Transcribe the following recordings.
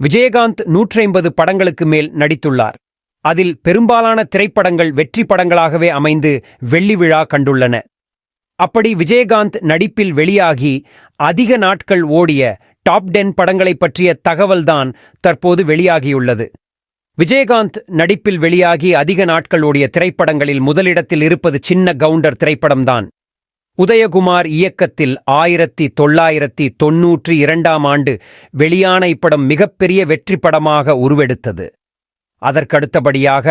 விஜயகாந்த் 150 படங்களுக்கு மேல் நடித்துள்ளார். அதில் பெரும்பாலான திரைப்படங்கள் வெற்றி படங்களாகவே அமைந்து வெள்ளி விழா கண்டுள்ளன. அப்படி விஜயகாந்த் நடிப்பில் வெளியாகி அதிக நாட்கள் ஓடிய டாப் 10 படங்களைப் பற்றிய தகவல்தான் தற்போது வெளியாகியுள்ளது. விஜயகாந்த் நடிப்பில் வெளியாகி அதிக நாட்கள் ஓடிய திரைப்படங்களில் முதலிடத்தில் இருப்பது சின்ன கவுண்டர் திரைப்படம்தான். உதயகுமார் இயக்கத்தில் 1992ஆம் ஆண்டு வெளியான இப்படம் மிகப்பெரிய வெற்றி படமாக உருவெடுத்தது. அதற்கடுத்தபடியாக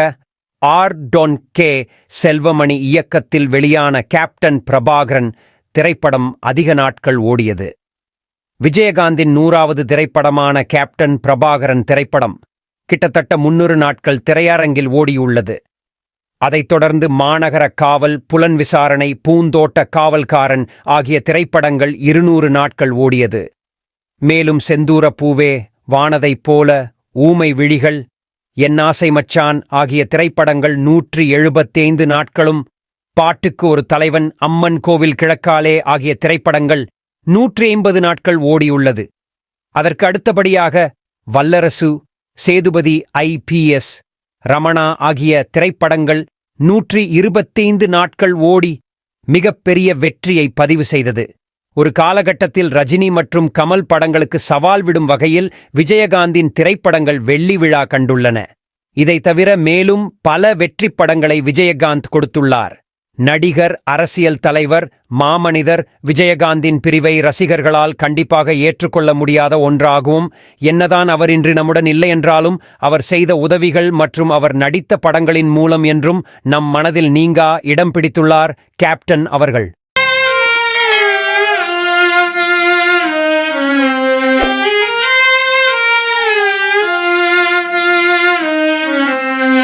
கே செல்வமணி இயக்கத்தில் வெளியான கேப்டன் பிரபாகரன் திரைப்படம் அதிக நாட்கள் ஓடியது. விஜயகாந்தின் 100வது திரைப்படமான கேப்டன் பிரபாகரன் திரைப்படம் கிட்டத்தட்ட 300 நாட்கள் திரையரங்கில் ஓடியுள்ளது. அதைத் தொடர்ந்து மாநகர காவல், புலன் விசாரணை, பூந்தோட்ட காவல்காரன் ஆகிய திரைப்படங்கள் 200 நாட்கள் ஓடியது. மேலும் செந்தூர பூவே, வானதைப் போல, ஊமை விழிகள், என் ஆசை மச்சான் ஆகிய திரைப்படங்கள் 175 நாட்களும், பாட்டுக்கு ஒரு தலைவன், அம்மன் கோவில் கிழக்காலே ஆகிய திரைப்படங்கள் 150 நாட்கள் ஓடியுள்ளது. அதற்கு அடுத்தபடியாக வல்லரசு, சேதுபதி ஐபிஎஸ், ரமணா ஆகிய திரைப்படங்கள் 125 நாட்கள் ஓடி மிகப்பெரிய வெற்றியை பதிவு செய்தது. ஒரு காலகட்டத்தில் ரஜினி மற்றும் கமல் படங்களுக்கு சவால் விடும் வகையில் விஜயகாந்தின் திரைப்படங்கள் வெள்ளி விழா கண்டுள்ளன. இதை தவிர மேலும் பல வெற்றி படங்களை விஜயகாந்த் கொடுத்துள்ளார். நடிகர், அரசியல் தலைவர், மாமனிதர் விஜயகாந்தின் பிரிவை ரசிகர்களால் கண்டிப்பாக ஏற்றுக்கொள்ள முடியாத ஒன்றாகவும், என்னதான் அவர் இன்று நம்முடன் இல்லை என்றாலும் அவர் செய்த உதவிகள் மற்றும் அவர் நடித்த படங்களின் மூலம் என்றும் நம் மனதில் நீங்கா இடம் பிடித்துள்ளார் கேப்டன் அவர்கள்.